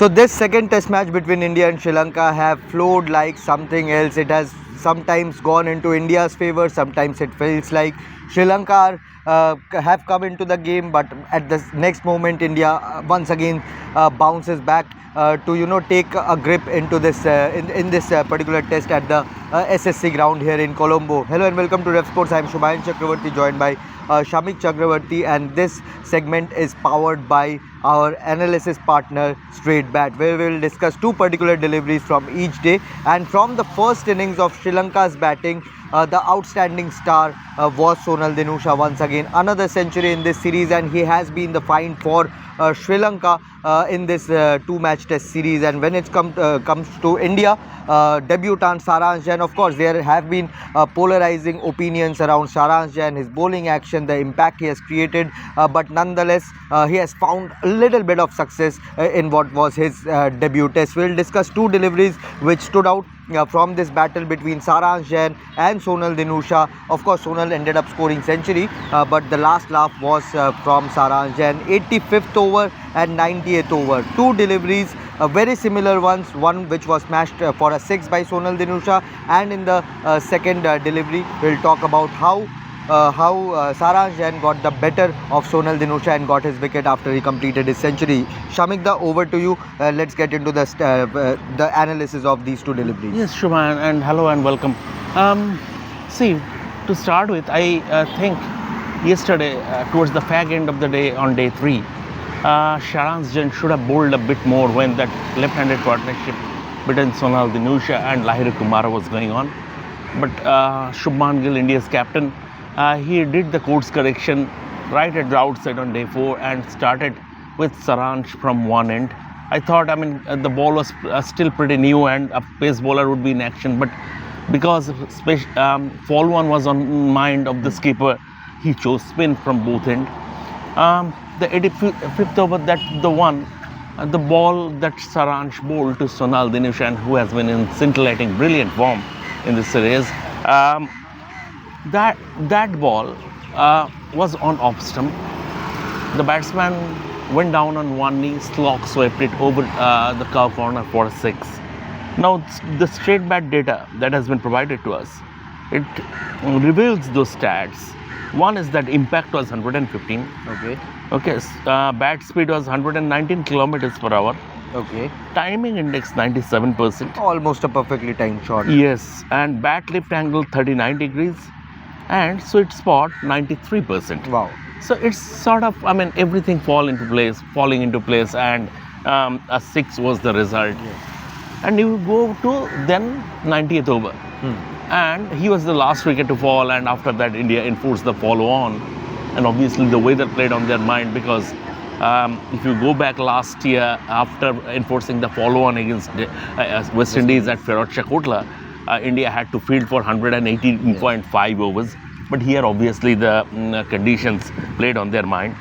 So this second test match between India and Sri Lanka have flowed like something else. It has sometimes gone into India's favour, sometimes it feels like Sri Lanka have come into the game, but at the next moment India once again bounces back to take a grip into this in this particular test at the SSC ground here in Colombo. Hello and welcome to Revsportz. I am Shubhayan Chakravarti, joined by Shamik Chakravarti, and this segment is powered by our analysis partner Str8bat, where we will discuss two particular deliveries from each day. And from the first innings of Sri Lanka's batting, the outstanding star was Sonal Dinusha. Once again another century in this series, and he has been the find for Sri Lanka in this two-match test series. And when it comes to India, debutant Saransh Jain, of course there have been polarizing opinions around Saransh Jain, his bowling action, the impact he has created, but nonetheless he has found a little bit of success in what was his debut test. We will discuss two deliveries which stood out from this battle between Saransh Jain and Sonal Dinusha. Of course Sonal ended up scoring century, but the last laugh was from Saransh Jain. 85th over and 90th over, two deliveries, very similar ones, one which was smashed for a 6 by Sonal Dinusha, and in the second delivery we will talk about how Saransh Jain got the better of Sonal Dinusha and got his wicket after he completed his century. Shamikda, over to you. Let's get into the analysis of these two deliveries. Yes, Shubhayan, and hello and welcome. See, to start with, I think yesterday, towards the fag end of the day on day 3, Saransh Jain should have bowled a bit more when that left-handed partnership between Sonal Dinusha and Lahiri Kumara was going on. But Shubman Gill, India's captain, he did the course correction right at the outset on day 4 and started with Saransh from one end. I thought, the ball was still pretty new and a pace bowler would be in action, but because follow-on was on mind of the skipper, he chose spin from both ends. The 85th over, the ball that Saransh bowled to Sonal Dinusha, who has been in scintillating, brilliant form in this series. That ball was on off stump. The batsman went down on one knee, slog swept it over the curve corner for a 6. Now the Str8bat data that has been provided to us, it reveals those stats. One is that impact was 115. Okay. Bat speed was 119 kilometers per hour. Okay. Timing index 97%. Almost a perfectly timed shot. Yes, and bat lift angle 39 degrees, and sweet spot 93%. Wow. So it's sort of, everything falling into place, and a 6 was the result. Yes. And you go to then 90th over. And he was the last wicket to fall, and after that India enforced the follow-on. And obviously the weather played on their mind, because if you go back last year, after enforcing the follow-on against West Indies at Ferozshah Kotla, India had to field for 118.5 overs. But here obviously the conditions played on their mind.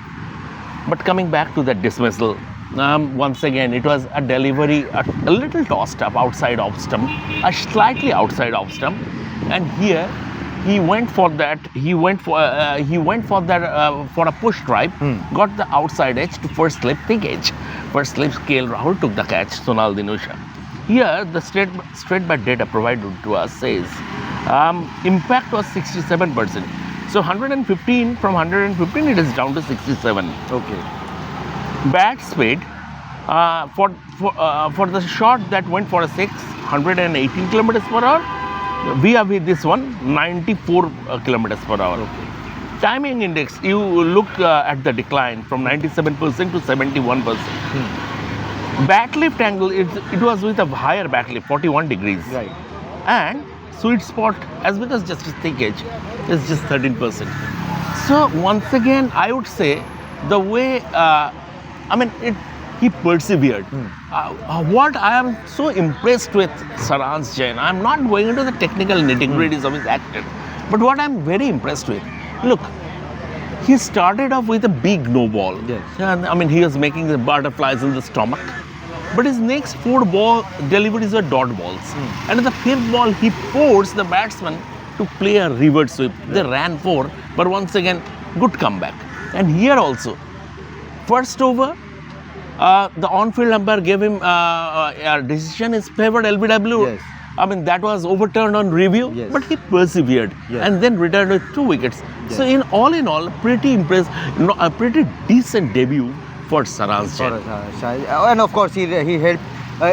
But coming back to that dismissal, once again it was a delivery a little tossed up outside off stump, slightly outside off stump, and here he went for that. For a push drive, got the outside edge to first slip thick edge. First slip, KL Rahul took the catch, Sonal Dinusha. Here the Str8bat data provided to us says impact was 67%. So 115, from 115 it is down to 67. Okay. Bat speed for the shot that went for a 6, 118 kilometers per hour. With this one, 94 kilometers per hour. Okay. Timing index, you look at the decline from 97% to 71%. Bat lift angle, it was with a higher bat lift, 41 degrees. Right. And sweet spot, as well as just a thick edge, is just 13%. So once again, I would say the way, he persevered. What I am so impressed with Saransh Jain, I am not going into the technical nitty-gritties of his action, but what I am very impressed with, look, he started off with a big no ball. Yes. And, he was making the butterflies in the stomach, but his next 4 ball deliveries were dot balls. And in the 5th ball, he forced the batsman to play a reverse sweep. They ran 4, but once again, good comeback. And here also, first over, The on-field umpire gave him a decision in favor LBW. Yes. I mean, that was overturned on review, Yes. but he persevered Yes. and then returned with 2 wickets. So, Yes. in all, pretty impressed, a pretty decent debut for Saransh Jain. And of course, he helped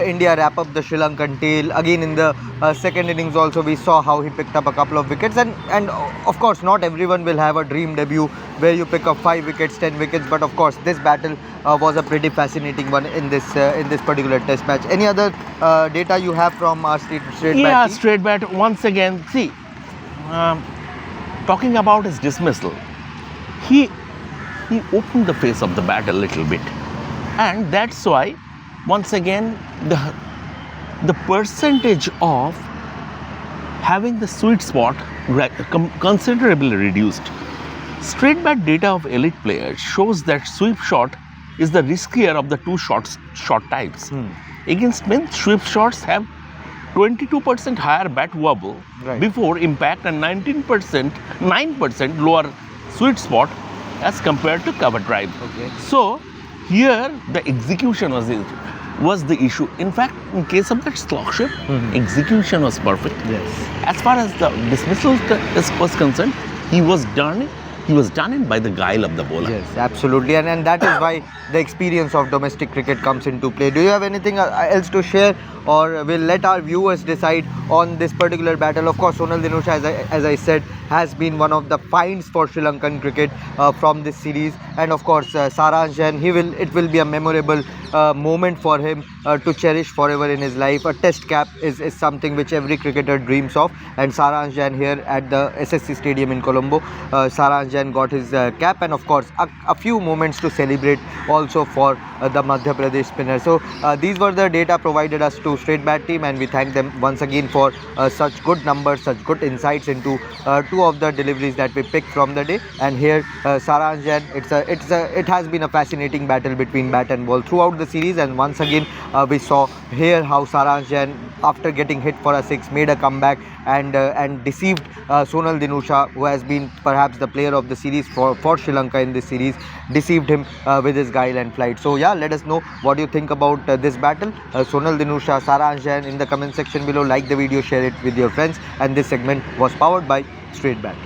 India wrap up the Sri Lankan tail. Again, in the second innings also, we saw how he picked up a couple of wickets. And of course, not everyone will have a dream debut where you pick up 5 wickets, 10 wickets. But of course, this battle was a pretty fascinating one in this particular test match. Any other data you have from our straight Yeah, bat team? straight bat. Once again, see, talking about his dismissal, he opened the face of the bat a little bit, and that's why, once again, the percentage of having the sweet spot considerably reduced. Straight bat data of elite players shows that sweep shot is the riskier of the two shot types. Against men, sweep shots have 22% higher bat wobble Right. before impact and 9% lower sweet spot as compared to cover drive. Okay. So here the execution was the issue. In fact, in case of that slog shape, execution was perfect. Yes. As far as the dismissal was concerned, he was done in by the guile of the bowler. Yes, absolutely, and that is why the experience of domestic cricket comes into play. Do you have anything else to share, or we'll let our viewers decide on this particular battle? Of course, Sonal Dinusha, as I said, has been one of the finds for Sri Lankan cricket from this series, and of course, Saransh Jain, it will be a memorable moment for him to cherish forever in his life. A test cap is something which every cricketer dreams of, and Saransh Jain here at the SSC Stadium in Colombo, Saransh Jain got his cap, and of course a few moments to celebrate also for the Madhya Pradesh spinner. So these were the data provided us to straight bat team, and we thank them once again for such good numbers, such good insights into two of the deliveries that we picked from the day. And here Saransh Jain, it has been a fascinating battle between bat and ball throughout the series, and once again we saw here how Saransh Jain, after getting hit for a 6, made a comeback and deceived Sonal Dinusha, who has been perhaps the player of the series for Sri Lanka in this series, deceived him with his guile and flight. So yeah, let us know what you think about this battle. Sonal Dinusha, Saransh Jain, in the comment section below. Like the video, share it with your friends, and this segment was powered by Straight Bat.